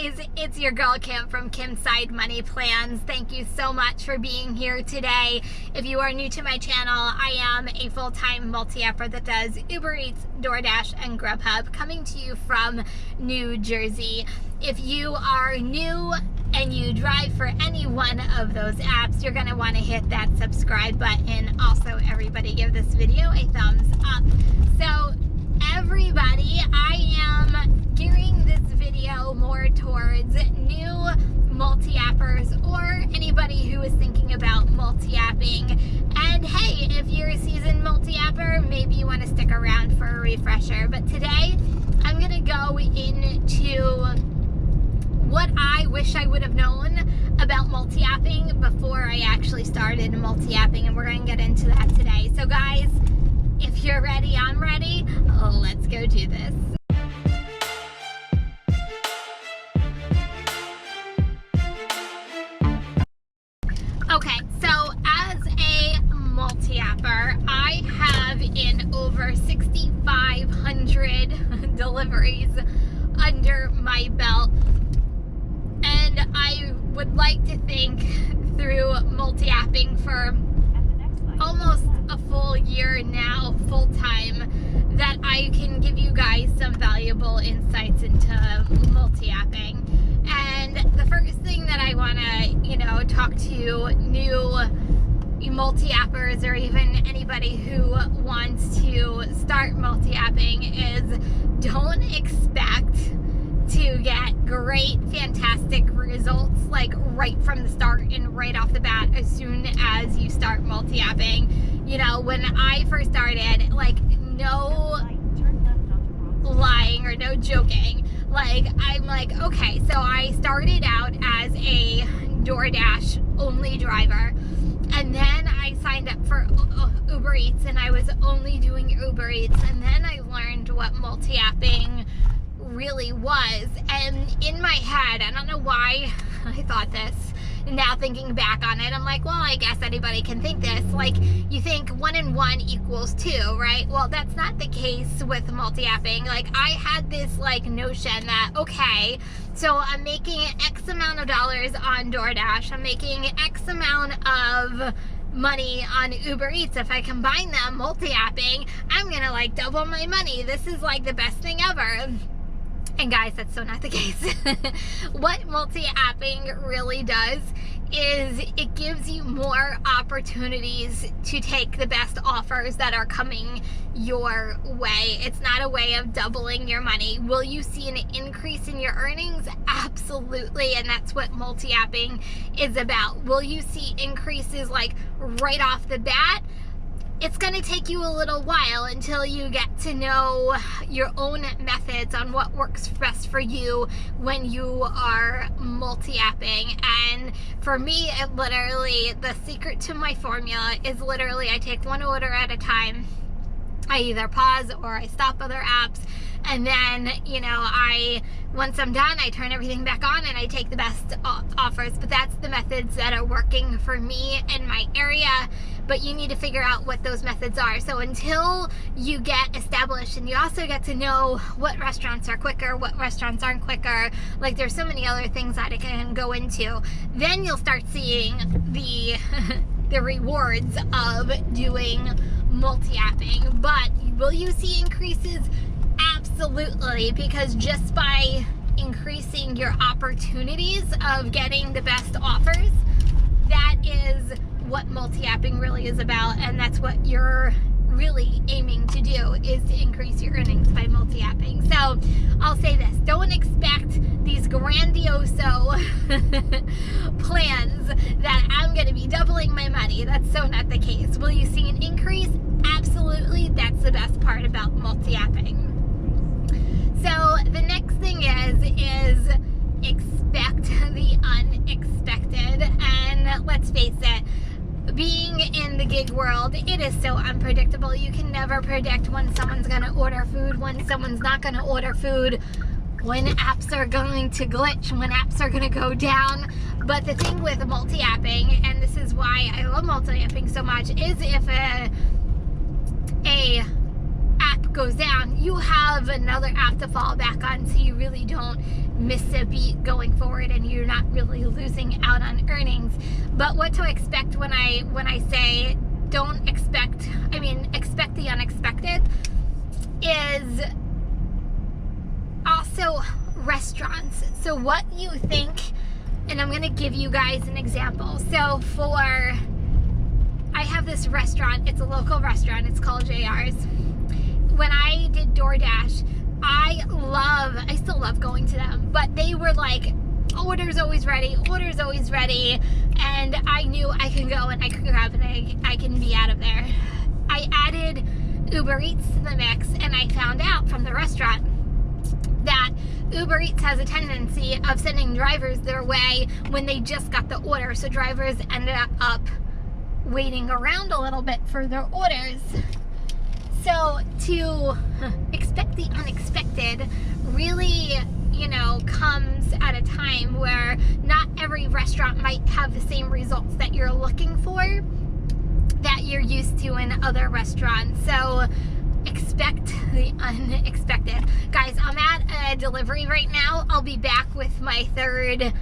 guys, it's your girl Kim from Kim's Side Money Plans. Thank you so much for being here today. If you are new to my channel, I am a full-time multi-apper that does Uber Eats, DoorDash, and Grubhub, coming to you from New Jersey. If you are new and you drive for any one of those apps, you're going to want to hit that subscribe button. Also, everybody give this video a thumbs up. So, everybody, I am gearing this video more towards new multi-appers or anybody who is thinking about multi-apping. And hey, if you're a seasoned multi-apper, maybe you want to stick around for a refresher. But today, I'm going to go into what I wish I would have known about multi-apping before I actually started multi-apping, and we're going to get into that today. So guys, if you're ready, I'm ready. Let's go do this. Okay, so as a multi-apper, I have in over 6,500 deliveries under my belt. And I would like to think through multi-apping for almost a full year now, full time, that I can give you guys some valuable insights into multi-apping. And the first thing that I want to, talk to new multi-appers or even anybody who wants to start multi-apping is don't expect to get great, fantastic results like right from the start and right off the bat as soon as you start multi-apping. When I first started, like, no lying or no joking, I'm like, okay, so I started out as a DoorDash only driver, and then I signed up for Uber Eats, and I was only doing Uber Eats, and then I learned what multi-apping really was. And in my head, I don't know why I thought this, now thinking back on it, I'm like, well, I guess anybody can think this. Like, you think 1 and 1 equals 2, right? Well, that's not the case with multi-apping. Like, I had this notion that, okay, so I'm making X amount of dollars on DoorDash, I'm making X amount of money on Uber Eats. If I combine them, multi-apping, I'm gonna double my money. This is the best thing ever. And guys, that's so not the case. What multi-apping really does is it gives you more opportunities to take the best offers that are coming your way. It's not a way of doubling your money. Will you see an increase in your earnings? Absolutely, and that's what multi-apping is about. Will you see increases right off the bat? It's going to take you a little while until you get to know your own methods on what works best for you when you are multi-apping. And for me, the secret to my formula is literally I take one order at a time. I either pause or I stop other apps, and then, once I'm done, I turn everything back on and I take the best offers. But that's the methods that are working for me in my area. But you need to figure out what those methods are. So until you get established, and you also get to know what restaurants are quicker, what restaurants aren't quicker, there's so many other things that it can go into, then you'll start seeing the the rewards of doing multi-apping. But will you see increases? Absolutely, because just by increasing your opportunities of getting the best offers, that is what multi-apping really is about, and that's what you're really aiming to do, is to increase your earnings by multi-apping. So I'll say this, don't expect these grandiose plans that I'm going to be doubling my money. That's so not the case. Will you see an increase? Absolutely. That's the best part about multi-apping. So the next thing is expect the unexpected. And let's face it, being in the gig world, it is so unpredictable. You can never predict when someone's going to order food, when someone's not going to order food, when apps are going to glitch, when apps are going to go down. But the thing with multi-apping, and this is why I love multi-apping so much, is if a app goes down, you have another app to fall back on, so you really don't miss a beat going forward and you're not really losing out on earnings. But what to expect when I say don't expect, I mean expect the unexpected, is also restaurants. So what you think, and I'm gonna give you guys an example. So I have this restaurant, it's a local restaurant, it's called JR's. When I did DoorDash, I still love going to them, but they were like, order's always ready, and I knew I can go and I can grab and I can be out of there. I added Uber Eats to the mix, and I found out from the restaurant that Uber Eats has a tendency of sending drivers their way when they just got the order, so drivers ended up waiting around a little bit for their orders. So to expect the unexpected really, comes at a time where not every restaurant might have the same results that you're looking for, that you're used to in other restaurants. So expect the unexpected. Guys, I'm at a delivery right now. I'll be back with my third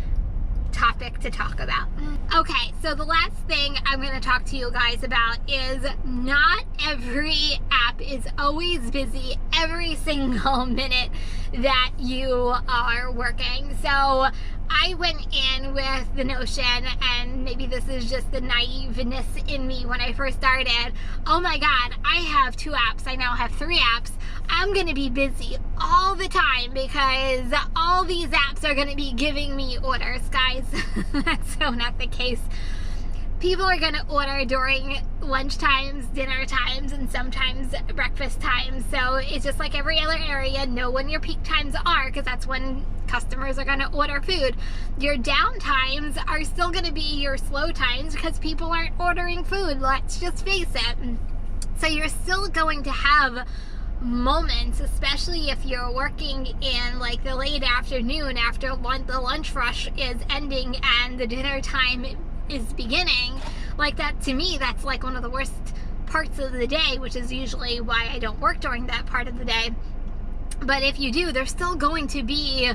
topic to talk about. Okay, so the last thing I'm going to talk to you guys about is not every app is always busy every single minute that you are working. So I went in with the notion, and maybe this is just the naiveness in me when I first started, oh my god, I have 2 apps, I now have 3 apps, I'm going to be busy all the time because all these apps are going to be giving me orders. Guys, that's so not the case. People are going to order during lunch times, dinner times, and sometimes breakfast times. So it's just like every other area. Know when your peak times are, because that's when customers are going to order food. Your down times are still going to be your slow times because people aren't ordering food. Let's just face it. So you're still going to have moments, especially if you're working in like the late afternoon after the lunch rush is ending and the dinner time is beginning. Like that, to me, that's like one of the worst parts of the day, which is usually why I don't work during that part of the day. But if you do, there's still going to be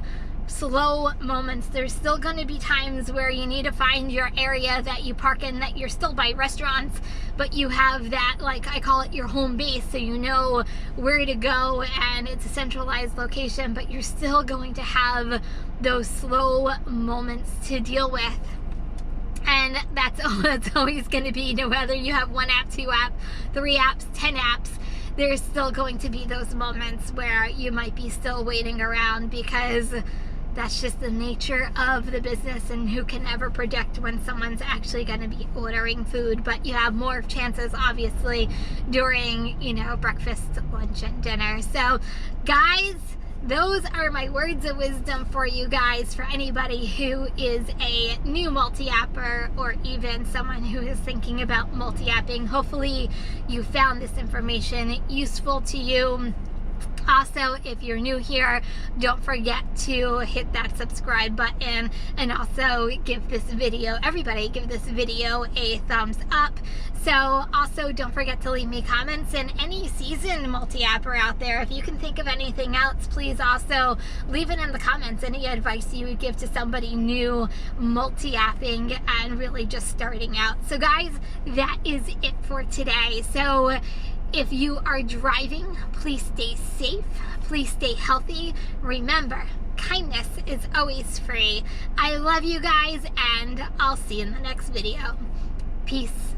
slow moments. There's still going to be times where you need to find your area that you park in, that you're still by restaurants, but you have that, like I call it, your home base, so you know where to go and it's a centralized location, but you're still going to have those slow moments to deal with. And that's always going to be, whether you have 1 app, 2 apps, 3 apps, 10 apps, there's still going to be those moments where you might be still waiting around, because that's just the nature of the business, and who can ever predict when someone's actually going to be ordering food. But you have more chances, obviously, during, breakfast, lunch, and dinner. So, guys, those are my words of wisdom for you guys, for anybody who is a new multi-apper or even someone who is thinking about multi-apping. Hopefully you found this information useful to you. Also, if you're new here, don't forget to hit that subscribe button, and also give this video, everybody give this video a thumbs up. So also don't forget to leave me comments, and any seasoned multi-apper out there, if you can think of anything else, please also leave it in the comments. Any advice you would give to somebody new multi-apping and really just starting out. So guys, that is it for today. So if you are driving, please stay safe, please stay healthy. Remember, kindness is always free. I love you guys, and I'll see you in the next video. Peace.